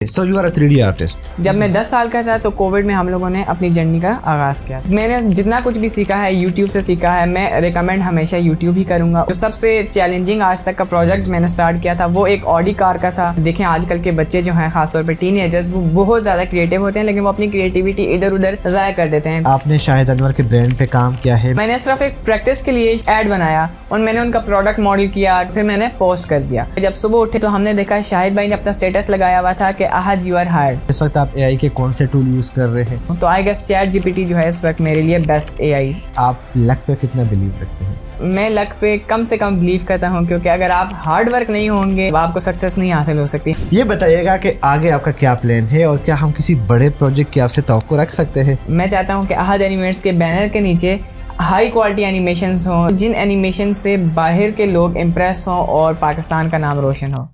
So you are a 3D artist. جب میں 10 سال کا تھا تو کووڈ میں ہم لوگوں نے اپنی جرنی کا آغاز کیا. میں نے جتنا کچھ بھی سیکھا ہے یوٹیوب سے سیکھا ہے. میں ریکمینڈ ہمیشہ یوٹیوب ہی کروں گا. جو سب سے چیلنجنگ آج تک کا پروجیکٹ میں نے اسٹارٹ کیا تھا وہ ایک آڈی کار کا تھا. دیکھیں آج کل کے بچے جو ہیں خاص طور پہ ٹین ایجرز وہ بہت زیادہ کریٹیو ہوتے ہیں لیکن وہ اپنی کریٹیوٹی ادھر ادھر ضائع کر دیتے ہیں. آپ نے شاہد انور کے برانڈ پہ کام کیا ہے. میں نے صرف ایک پریکٹس کے لیے ایڈ بنایا اور میں نے ان کا پروڈکٹ ماڈل کیا پھر میں نے پوسٹ کر دیا. جب صبح اٹھے تو ہم نے دیکھا شاہد بھائی نے اپنا اسٹیٹس لگایا ہوا تھا کہ احد یو آر ہائرڈ. اس وقت آپ اے آئی کے کون سے ٹول یوز کر رہے ہیں؟ تو I guess chat G P T جو ہے اس وقت میرے لیے بیسٹ اے آئی. آپ لک پہ کتنا بلیو رکھتے ہیں؟ میں لک پہ کم سے کم بلیو کرتا ہوں کیونکہ اگر آپ ہارڈ ورک نہیں ہوں گے آپ کو سکسیس نہیں حاصل ہو سکتی. یہ بتائیے گا کہ آگے آپ کا کیا پلان ہے اور کیا ہم کسی بڑے پروجیکٹ کی آپ سے توقع رکھ سکتے ہیں؟ میں چاہتا ہوں کہ احد اینیمیٹس کے بینر کے نیچے ہائی کوالٹی اینیمیشنز ہوں جن اینیمیشن سے باہر کے لوگ امپریس ہوں اور پاکستان کا نام روشن ہو.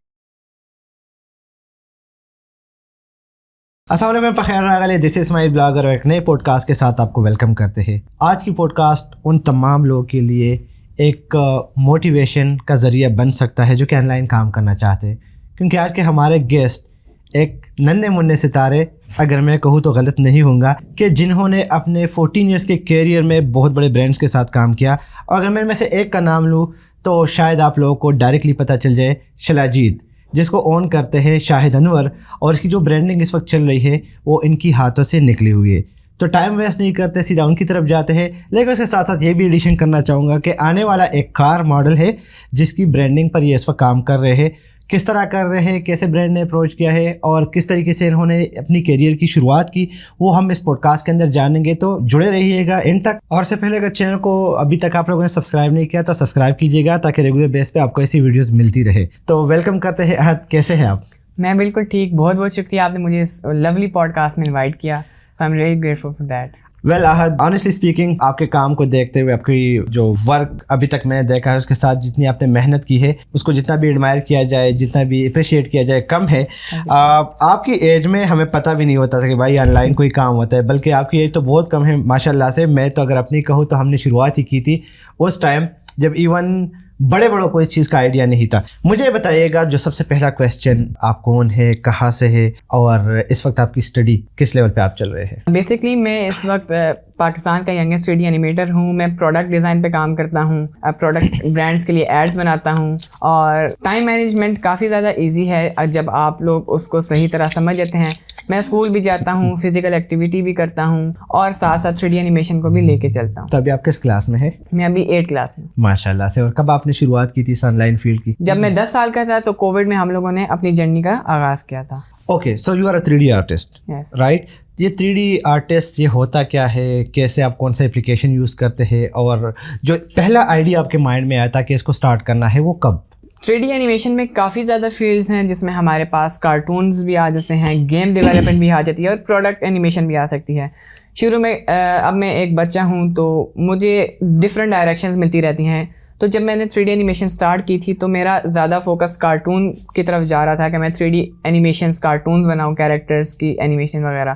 السلام علیکم بخیر راغلے. دس از مائی بلاگر اور ایک نئے پوڈ کاسٹ کے ساتھ آپ کو ویلکم کرتے ہیں. آج کی پوڈ کاسٹ ان تمام لوگوں کے لیے ایک موٹیویشن کا ذریعہ بن سکتا ہے جو کہ آن لائن کام کرنا چاہتے ہیں, کیونکہ آج کے ہمارے گیسٹ ایک ننھے منھے ستارے, اگر میں کہوں تو غلط نہیں ہوں گا, کہ جنہوں نے اپنے 14 ایئرس کے کیریئر میں بہت بڑے برانڈس کے ساتھ کام کیا. اور اگر میں سے ایک کا نام لوں تو شاید آپ لوگوں کو ڈائریکٹلی پتہ چل جائے, شلاجید, جس کو اون کرتے ہیں شاہد انور, اور اس کی جو برانڈنگ اس وقت چل رہی ہے وہ ان کی ہاتھوں سے نکلی ہوئی ہے. تو ٹائم ویسٹ نہیں کرتے, سیدھا ان کی طرف جاتے ہیں. لیکن اس کے ساتھ ساتھ یہ بھی ایڈیشن کرنا چاہوں گا کہ آنے والا ایک کار ماڈل ہے جس کی برانڈنگ پر یہ اس وقت کام کر رہے ہیں. کس طرح کر رہے ہیں, کیسے برانڈ نے اپروچ کیا ہے اور کس طریقے سے انہوں نے اپنی کیریئر کی شروعات کی, وہ ہم اس پوڈ کاسٹ کے اندر جانیں گے. تو جڑے رہیے گا اینڈ تک. اور سے پہلے اگر چینل کو ابھی تک آپ لوگوں نے سبسکرائب نہیں کیا تو سبسکرائب کیجیے گا تاکہ ریگولر بیس پہ آپ کو ایسی ویڈیوز ملتی رہے. تو ویلکم کرتے ہیں احد, کیسے ہیں آپ؟ میں بالکل ٹھیک, بہت بہت شکریہ آپ نے مجھے اس لولی پوڈ کاسٹ میں انوائٹ کیا. So I am really grateful for that. Well Ahad, honestly speaking آپ کے کام کو دیکھتے ہوئے, آپ کی جو ورک ابھی تک میں نے دیکھا ہے اس کے ساتھ جتنی آپ نے محنت کی ہے اس کو جتنا بھی ایڈمائر کیا جائے, جتنا بھی اپریشیٹ کیا جائے کم ہے. آپ کی ایج میں ہمیں پتہ بھی نہیں ہوتا تھا کہ بھائی آن لائن کوئی کام ہوتا ہے, بلکہ آپ کی ایج تو بہت کم ہے ماشاء اللہ سے. میں تو اگر اپنی کہوں تو ہم نے شروعات ہی کی تھی اس ٹائم جب ایون بڑوں کو اس چیز کا آئیڈیا نہیں تھا. مجھے بتائیے گا جو سب سے پہلا کویسچن, آپ کون ہے, کہاں سے ہے, اور اس وقت آپ کی اسٹڈی کس لیول پہ آپ چل رہے ہیں؟ بیسکلی میں اس وقت پاکستان کا ینگسٹ 3D اینیمیٹر ہوں. میں پروڈکٹ ڈیزائن پہ کام کرتا ہوں, پروڈکٹ برانڈس کے لیے ایڈز بناتا ہوں. اور ٹائم مینجمنٹ کافی زیادہ ایزی ہے جب آپ لوگ اس کو صحیح طرح سمجھ جاتے ہیں. میں اسکول بھی جاتا ہوں, فزیکل ایکٹیویٹی بھی کرتا ہوں اور ساتھ ساتھ 3D اینیمیشن کو بھی لے کے چلتا ہوں. تو ابھی آپ کس کلاس میں ہے؟ میں ابھی 8 کلاس میں. ماشاء اللہ سے. اور کب آپ نے شروعات کی تھی اس آن لائن فیلڈ کی؟ جب میں 10 سال کا تھا تو کووڈ میں ہم لوگوں نے اپنی جرنی کا آغاز کیا تھا. Okay, so you are a 3D artist, right. یہ 3D آرٹسٹ یہ ہوتا کیا ہے, کیسے آپ کون سا اپلیکیشن یوز کرتے ہیں, اور جو پہلا آئیڈیا آپ کے مائنڈ میں آیا تھا کہ اس کو اسٹارٹ کرنا ہے وہ کب؟ 3D اینیمیشن میں کافی زیادہ فیلڈز ہیں جس میں ہمارے پاس کارٹونز بھی آ جاتے ہیں, گیم ڈیولپمنٹ بھی آ جاتی ہے اور پروڈکٹ اینیمیشن بھی آ سکتی ہے. شروع میں اب میں ایک بچہ ہوں تو مجھے ڈفرینٹ ڈائریکشنز ملتی رہتی ہیں. تو جب میں نے 3D اینیمیشن سٹارٹ کی تھی تو میرا زیادہ فوکس کارٹون کی طرف جا رہا تھا کہ میں 3D اینیمیشنز کارٹونز بناؤں, کیریکٹرز کی اینیمیشن وغیرہ.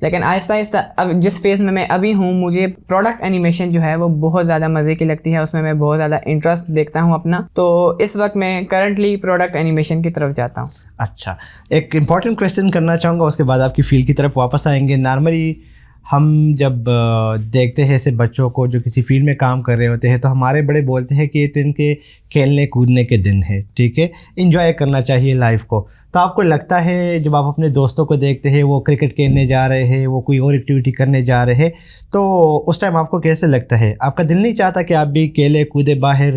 لیکن آہستہ آہستہ اب جس فیز میں ابھی ہوں مجھے پروڈکٹ اینیمیشن جو ہے وہ بہت زیادہ مزے کی لگتی ہے, اس میں بہت زیادہ انٹرسٹ دیکھتا ہوں اپنا. تو اس وقت میں کرنٹلی پروڈکٹ اینیمیشن کی طرف جاتا ہوں. اچھا, ایک امپورٹنٹ کویسچن کرنا چاہوں گا, اس کے بعد آپ کی فیلڈ کی طرف واپس آئیں گے. نارملی ہم جب دیکھتے ہیں ایسے بچوں کو جو کسی فیلڈ میں کام کر رہے ہوتے ہیں تو ہمارے بڑے بولتے ہیں کہ یہ تو ان کے کھیلنے کودنے کے دن ہے, ٹھیک ہے, انجوائے کرنا چاہیے لائف کو. تو آپ کو لگتا ہے جب آپ اپنے دوستوں کو دیکھتے ہیں وہ کرکٹ کھیلنے جا رہے ہیں, وہ کوئی اور ایکٹیویٹی کرنے جا رہے ہیں, تو اس ٹائم آپ کو کیسے لگتا ہے؟ آپ کا دل نہیں چاہتا کہ آپ بھی کھیلے کودے باہر,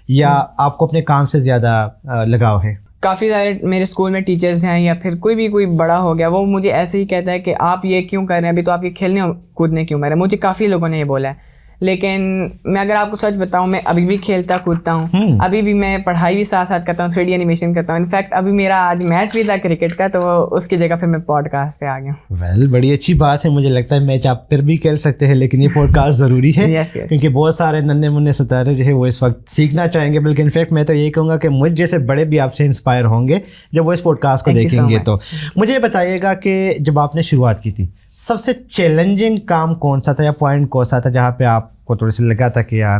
یا آپ کو اپنے کام سے زیادہ لگاؤ ہے؟ کافی سارے میرے اسکول میں ٹیچرز ہیں یا پھر کوئی بڑا ہو گیا وہ مجھے ایسے ہی کہتا ہے کہ آپ یہ کیوں کر رہے ہیں, ابھی تو آپ کے کھیلنے کودنے کی عمر ہے. مجھے کافی لوگوں نے یہ بولا ہے. لیکن میں اگر آپ کو سچ بتاؤں میں ابھی بھی کھیلتا کودتا ہوں, ابھی بھی میں پڑھائی بھی ساتھ ساتھ کرتا ہوں, 3D اینیمیشن کرتا ہوں. انفیکٹ ابھی میرا آج میچ بھی تھا کرکٹ کا, تو اس کی جگہ پھر میں پوڈ کاسٹ پہ آ گیا ہوں. ویل, بڑی اچھی بات ہے. مجھے لگتا ہے میچ آپ پھر بھی کھیل سکتے ہیں لیکن یہ پوڈ کاسٹ ضروری ہے کیونکہ بہت سارے ننھے منھے ستارے جو ہے وہ اس وقت سیکھنا چاہیں گے. بلکہ انفیکٹ میں تو یہی کہوں گا کہ مجھ جیسے بڑے بھی آپ سے انسپائر ہوں گے جب وہ اس پوڈ کاسٹ کو دیکھیں گے. تو مجھے بتائیے گا کہ جب آپ نے شروعات کی تھی سب سے چیلنجنگ کام کون سا تھا یا پوائنٹ کون سا تھا جہاں پہ آپ کو تھوڑی سی لگا تھا کہ یار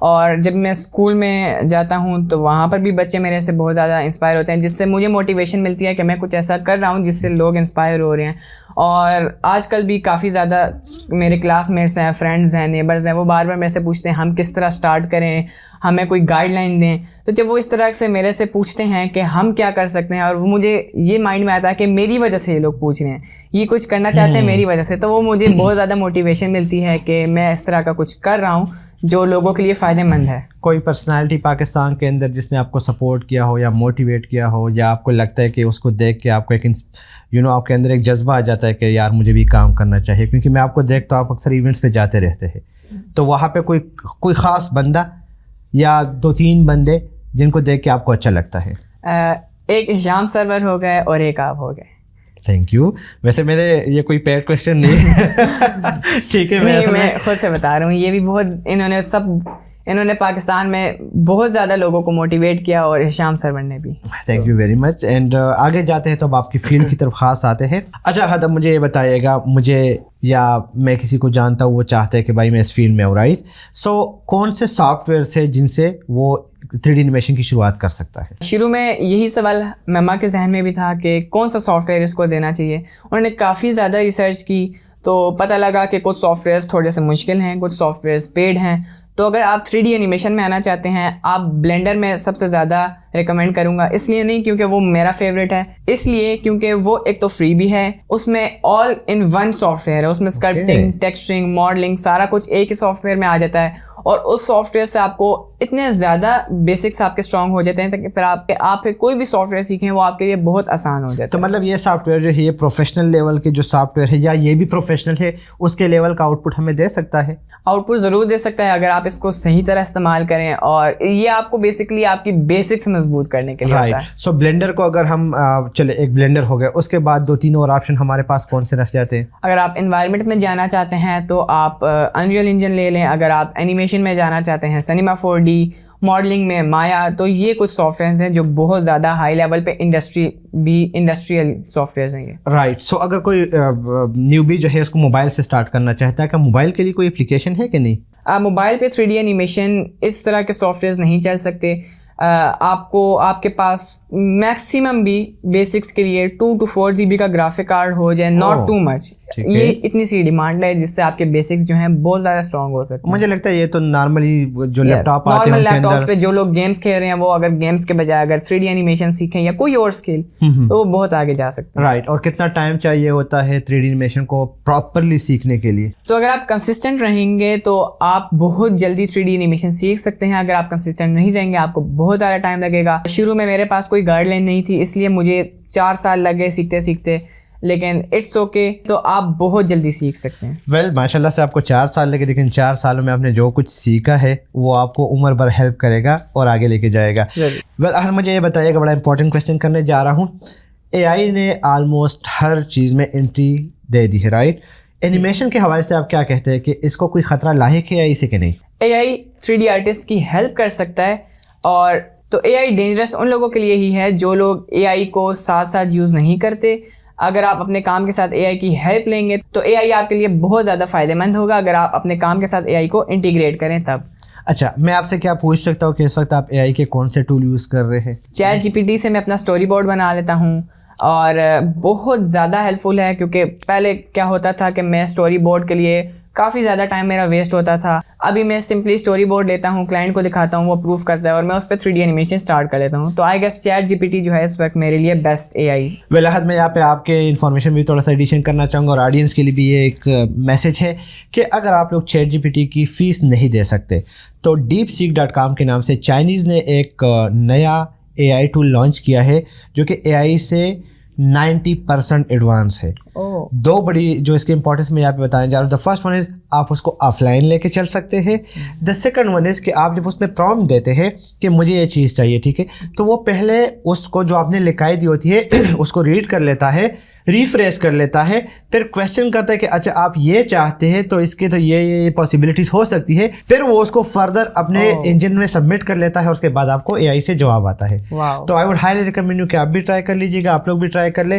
اور جب میں اسکول میں جاتا ہوں تو وہاں پر بھی بچے میرے سے بہت زیادہ انسپائر ہوتے ہیں، جس سے مجھے موٹیویشن ملتی ہے کہ میں کچھ ایسا کر رہا ہوں جس سے لوگ انسپائر ہو رہے ہیں. اور آج کل بھی کافی زیادہ میرے کلاس میٹس ہیں، فرینڈز ہیں، نیبرز ہیں، وہ بار بار میرے سے پوچھتے ہیں ہم کس طرح اسٹارٹ کریں، ہمیں کوئی گائیڈ لائن دیں. تو جب وہ اس طرح سے میرے سے پوچھتے ہیں کہ ہم کیا کر سکتے ہیں، اور وہ مجھے یہ مائنڈ میں آتا ہے کہ میری وجہ سے یہ لوگ پوچھ رہے ہیں، یہ کچھ کرنا چاہتے ہیں میری وجہ سے، تو وہ مجھے بہت زیادہ موٹیویشن ملتی ہے کہ میں اس طرح کا کچھ کر رہا ہوں جو لوگوں کے لیے فائدہ مند ہے. کوئی پرسنالٹی پاکستان کے اندر جس نے آپ کو سپورٹ کیا ہو یا موٹیویٹ کیا ہو، یا آپ کو لگتا ہے کہ اس کو دیکھ کے آپ کو ایک آپ کے اندر ایک جذبہ آ جاتا ہے کہ یار مجھے بھی کام کرنا چاہیے؟ کیونکہ میں آپ کو دیکھتا ہوں آپ اکثر ایونٹس پہ جاتے رہتے ہیں، تو وہاں پہ کوئی خاص بندہ یا 2-3 بندے جن کو دیکھ کے آپ کو اچھا لگتا ہے؟ ایک ہشام سرور ہو گئے اور ایک آپ ہو گئے. Thank you. ویسے میرے یہ کوئی پیڈ کویسچن نہیں ہے، ٹھیک ہے، میں خود سے بتا رہا ہوں. یہ بھی بہت انہوں نے پاکستان میں بہت زیادہ لوگوں کو موٹیویٹ کیا، اور ہشام سرور نے بھی. Thank you very much. And آگے جاتے ہیں تو اب آپ کی فیلڈ کی طرف خاص آتے ہیں. اچھا حد، اب مجھے یہ بتائیے گا، مجھے یا میں کسی کو جانتا ہوں وہ چاہتے ہیں کہ بھائی میں اس فیلڈ میں ہوں، رائٹ؟ سو کون سے سافٹ ویئر سے جن سے وہ 3D انیمیشن کی شروعات کر سکتا ہے؟ شروع میں یہی سوال مما کے ذہن میں بھی تھا کہ کون سا سافٹ ویئر اس کو دینا چاہیے. انہوں نے کافی زیادہ ریسرچ کی تو پتہ لگا کہ کچھ سافٹ ویئرس تھوڑے سے مشکل ہیں، کچھ سافٹ ویئرس پیڈ ہیں. تو اگر آپ 3D انیمیشن میں آنا چاہتے ہیں، آپ بلینڈر میں سب سے زیادہ ریکمینڈ کروں گا. اس لیے نہیں کیونکہ وہ میرا فیوریٹ ہے، اس لیے کیونکہ وہ ایک تو فری بھی ہے، اس میں آل ان ون سافٹ ویئر ہے، اس میں اسکلپٹنگ، ٹیکسچرنگ، ماڈلنگ سارا کچھ ایک ہی سافٹ ویئر میں آ جاتا ہے. اور اس سافٹ ویئر سے آپ کو اتنے زیادہ بیسکس آپ کے اسٹرانگ ہو جاتے ہیں تاکہ پھر آپ کوئی بھی سافٹ ویئر سیکھیں وہ آپ کے لیے بہت آسان ہو جاتا ہے. تو مطلب یہ سافٹ ویئر جو ہے یہ پروفیشنل لیول کے جو سافٹ ویئر ہے، یا یہ بھی پروفیشنل ہے، اس کے لیول کا آؤٹ پٹ ہمیں دے سکتا ہے؟ آؤٹ پٹ ضرور دے سکتا ہے اگر آپ اس کو صحیح طرح استعمال کریں، اور یہ آپ کو بیسکلی آپ کی بیسکس مضبوط کرنے کے لیے ہوتا ہے. سو بلینڈر کو اگر ہم چلے، ایک بلینڈر ہو گیا، اس کے بعد 2-3 اور آپشن ہمارے پاس کون سے رہ جاتے ہیں؟ اگر آپ انوائرمنٹ میں جانا چاہتے ہیں تو آپ انریل انجن لے لیں. اگر آپ اینیمیشن میں جانا چاہتے ہیں سنیما 4D، ماڈلنگ میں مایا. تو یہ کچھ سافٹ ویئرز ہیں جو بہت زیادہ ہائی لیول پہ انڈسٹریل سافٹ ویئرز ہیں یہ. رائٹ. سو اگر کوئی نیوبی جو ہے اس کو موبائل سے اسٹارٹ کرنا چاہتا ہے، کیا موبائل کے لیے کوئی اپلیکیشن ہے کہ نہیں؟ موبائل پہ 3D انیمیشن اس طرح کے سافٹ ویئرز نہیں چل سکتے. آپ کے پاس میکسیمم بھی بیسکس کے لیے 2 to 4 GB کا گرافک کارڈ ہو جائے، ناٹ ٹو مچ. یہ اتنی سی ڈیمانڈ ہے جس سے آپ کے بیسکس جو ہیں بہت زیادہ اسٹرانگ ہو سکتے ہیں. مجھے لگتا ہے یہ تو نارملی جو لیپ ٹاپ آتے ہیں، نارمل لیپ ٹاپس پہ جو لوگ گیمس کھیل رہے ہیں وہ اگر گیمس کے بجائے اگر 3D انیمیشن سیکھیں یا کوئی اور اسکل تو وہ بہت آگے جا سکتے ہیں. رائٹ. اور کتنا ٹائم چاہیے ہوتا ہے 3D انیمیشن کو پراپرلی سیکھنے کے لیے؟ تو اگر آپ کنسسٹنٹ رہیں گے تو آپ بہت جلدی 3D انیمیشن سیکھ سکتے ہیں. اگر آپ کنسسٹنٹ نہیں رہیں گے آپ کو بہت زیادہ ٹائم لگے گا. شروع میں میرے پاس کوئی گائیڈ لائن نہیں تھی، اس لیے مجھے 4 سال لگے سیکھتے سیکھتے، لیکن اٹس اوکے. تو آپ بہت جلدی سیکھ سکتے ہیں. ویل ماشاء اللہ سے آپ کو 4 سال لگے، لیکن 4 سالوں میں آپ نے جو کچھ سیکھا ہے وہ آپ کو عمر بھر ہیلپ کرے گا اور آگے لے کے جائے گا. ویل مجھے یہ بتائیے کہ بڑا امپورٹنٹ کویشچن کرنے جا رہا ہوں. AI نے آلموسٹ ہر چیز میں انٹری دے دی ہے، رائٹ؟ اینیمیشن کے حوالے سے آپ کیا کہتے ہیں کہ اس کو کوئی خطرہ لاحق ہے AI سے کہ نہیں؟ AI 3D آرٹسٹ کی ہیلپ کر سکتا ہے. اور تو AI ڈینجرس ان لوگوں کے لیے ہی ہے جو لوگ AI کو ساتھ ساتھ یوز نہیں کرتے. اگر آپ اپنے کام کے ساتھ AI کی ہیلپ لیں گے تو AI آپ کے لیے بہت زیادہ فائدہ مند ہوگا اگر آپ اپنے کام کے ساتھ AI کو انٹیگریٹ کریں تب. اچھا، میں آپ سے کیا پوچھ سکتا ہوں کہ اس وقت آپ AI کے کون سے ٹول یوز کر رہے ہیں؟ ChatGPT سے میں اپنا اسٹوری بورڈ بنا لیتا ہوں اور بہت زیادہ ہیلپ فل ہے. کیونکہ پہلے کیا ہوتا تھا کہ میں اسٹوری بورڈ کے لیے کافی زیادہ ٹائم میرا ویسٹ ہوتا تھا. ابھی میں سمپلی اسٹوری بورڈ لیتا ہوں، کلائنٹ کو دکھاتا ہوں، وہ اپروو کرتا ہے اور میں اس پہ 3D انیمیشن اسٹارٹ کر لیتا ہوں. تو آئی گیس ChatGPT جو ہے اس وقت میرے لیے بیسٹ AI. ویلاحت میں یہاں پہ آپ کے انفارمیشن بھی تھوڑا سا ایڈیشن کرنا چاہوں گا اور آڈینس کے لیے بھی یہ ایک میسج ہے کہ اگر آپ لوگ ChatGPT کی فیس نہیں دے سکتے تو DeepSeek.com کے نام سے چائنیز نے ایک نیا AI ٹول لانچ کیا ہے جو کہ AI سے 90% ایڈوانس ہے. 2 بڑی جو اس کے امپورٹنس میں یہاں پہ بتانے جا رہا ہوں. دا فرسٹ ون از آپ اس کو آف لائن لے کے چل سکتے ہیں. دا سیکنڈ ون از کہ آپ جب اس میں پرومپٹ دیتے ہیں کہ مجھے یہ چیز چاہیے، ٹھیک ہے، تو وہ پہلے اس کو جو آپ نے لکھائی دی ہوتی ہے اس کو ریڈ کر لیتا ہے، ریفریش کر لیتا ہے، پھر کویشچن کرتا ہے کہ اچھا آپ یہ چاہتے ہیں تو اس کے تو یہ پاسبلٹیز ہو سکتی ہے. پھر وہ اس کو فردر اپنے انجن میں سبمٹ کر لیتا ہے اور اس کے بعد آپ کو AI سے جواب آتا ہے. تو I would highly recommend you کہ آپ بھی ٹرائی کر لیجیے گا، آپ لوگ بھی ٹرائی کر لیں.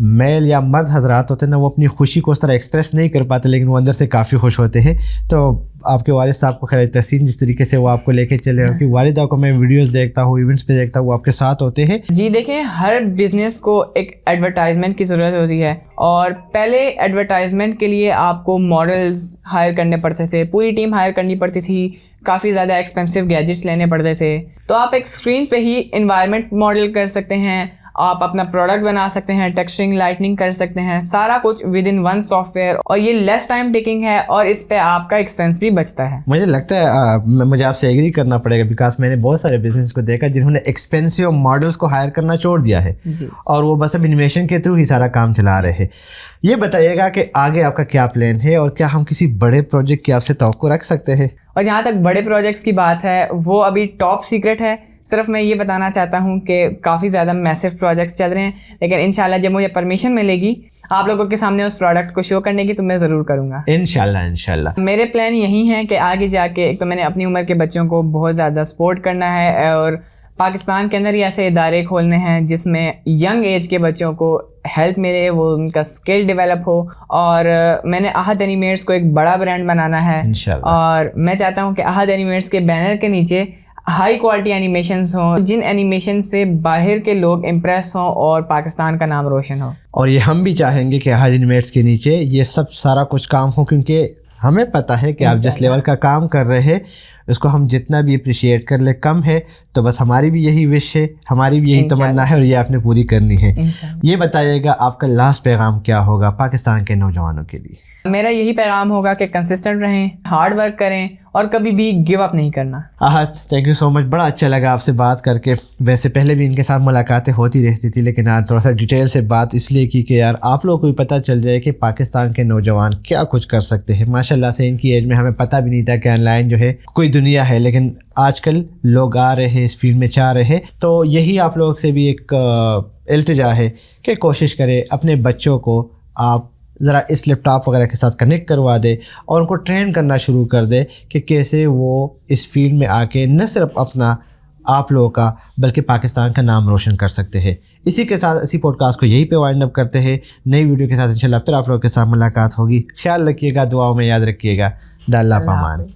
میل یا مرد حضرات ہوتے ہیں نا وہ اپنی خوشی کو اس طرح ایکسپریس نہیں کر پاتے, لیکن وہ اندر سے کافی خوش ہوتے ہیں. تو آپ کے والد صاحب کو خیر تحسین جس طریقے سے وہ آپ کو لے کے چلے, کہ والدہ کو میں ویڈیوز دیکھتا ہوں, ایونٹس پہ دیکھتا ہوں, وہ آپ کے ساتھ ہوتے ہیں. جی دیکھیں, ہر بزنس کو ایک ایڈورٹائزمنٹ کی ضرورت ہوتی ہے, اور پہلے ایڈورٹائزمنٹ کے لیے آپ کو ماڈلز ہائر کرنے پڑتے تھے, پوری ٹیم ہائر کرنی پڑتی تھی, کافی زیادہ ایکسپینسو گیجٹس لینے پڑتے تھے. تو آپ ایک اسکرین پہ ہی انوائرمنٹ ماڈل کر سکتے ہیں, آپ اپنا پروڈکٹ بنا سکتے ہیں, ٹیکسچرنگ لائٹننگ کر سکتے ہیں, سارا کچھ with in one soft where, اور یہ لیس ٹائم ٹیکنگ ہے اور اس پہ آپ کا ایکسپینس بھی بچتا ہے. مجھے لگتا ہے مجھے آپ سے ایگری کرنا پڑے گا, بیکاز میں نے بہت سارے بزنس کو دیکھا جنہوں نے ایکسپینسو ماڈلس کو ہائر کرنا چھوڑ دیا ہے, اور وہ بس اب انیمیشن کے تھرو ہی سارا کام چلا رہے ہیں. یہ بتائیے گا کہ آگے آپ کا کیا پلان ہے, اور کیا ہم کسی بڑے پروجیکٹ کی آپ سے توقع رکھ سکتے ہیں؟ اور جہاں تک بڑے پروجیکٹس کی بات ہے وہ ابھی ٹاپ سیکرٹ ہے. صرف میں یہ بتانا چاہتا ہوں کہ کافی زیادہ میسو پروجیکٹس چل رہے ہیں, لیکن انشاءاللہ جب مجھے پرمیشن ملے گی آپ لوگوں کے سامنے اس پروڈکٹ کو شو کرنے کی تو میں ضرور کروں گا انشاءاللہ. میرے پلان یہی ہیں کہ آگے جا کے ایک تو میں نے اپنی عمر کے بچوں کو بہت زیادہ سپورٹ کرنا ہے, اور پاکستان کے اندر ہی ایسے ادارے کھولنے ہیں جس میں ینگ ایج کے بچوں کو ہیلپ ملے, وہ ان کا اسکل ڈیولپ ہو. اور میں نے احد اینیمیٹس کو ایک بڑا برانڈ بنانا ہے, اور میں چاہتا ہوں کہ احد اینیمیٹس کے بینر کے نیچے ہائی کوالٹی اینیمیشنز ہوں, جن اینیمیشن سے باہر کے لوگ امپریس ہوں اور پاکستان کا نام روشن ہو. اور یہ ہم بھی چاہیں گے کہ احد اینیمیٹس کے نیچے یہ سب سارا کچھ کام ہو, کیونکہ ہمیں پتہ ہے کہ آپ جس لیول کا کام کر رہے ہیں اس کو ہم جتنا بھی اپریشیٹ کر لیں کم ہے. تو بس ہماری بھی یہی وش ہے, ہماری بھی یہی تمنا ہے, اور یہ آپ نے پوری کرنی ہے. یہ بتائیے گا آپ کا لاسٹ پیغام کیا ہوگا پاکستان کے نوجوانوں کے لیے؟ میرا یہی پیغام ہوگا کہ کنسسٹنٹ رہیں, ہارڈ ورک کریں, اور کبھی بھی گیو اپ نہیں کرنا. احد, تھینک یو سو مچ, بڑا اچھا لگا آپ سے بات کر کے. ویسے پہلے بھی ان کے ساتھ ملاقاتیں ہوتی رہتی تھی, لیکن آج تھوڑا سا ڈیٹیل سے بات اس لیے کی کہ یار آپ لوگوں کو بھی پتہ چل جائے کہ پاکستان کے نوجوان کیا کچھ کر سکتے ہیں. ماشاء اللہ سے ان کی ایج میں ہمیں پتہ بھی نہیں تھا کہ آن لائن جو ہے کوئی دنیا ہے, لیکن آج کل لوگ آ رہے ہیں, اس فیلڈ میں چاہ رہے ہیں. تو یہی آپ لوگوں سے بھی ایک التجا ہے کہ کوشش کرے اپنے بچوں کو آپ ذرا اس لیپ ٹاپ وغیرہ کے ساتھ کنیکٹ کروا دے, اور ان کو ٹرین کرنا شروع کر دے کہ کیسے وہ اس فیلڈ میں آ کے نہ صرف اپنا آپ لوگوں کا بلکہ پاکستان کا نام روشن کر سکتے ہیں. اسی کے ساتھ اسی پوڈ کاسٹ کو یہی پہ وائنڈ اپ کرتے ہیں. نئی ویڈیو کے ساتھ انشاءاللہ پھر آپ لوگوں کے ساتھ ملاقات ہوگی. خیال رکھیے گا, دعاؤں میں یاد رکھیے گا. اللہ پامان.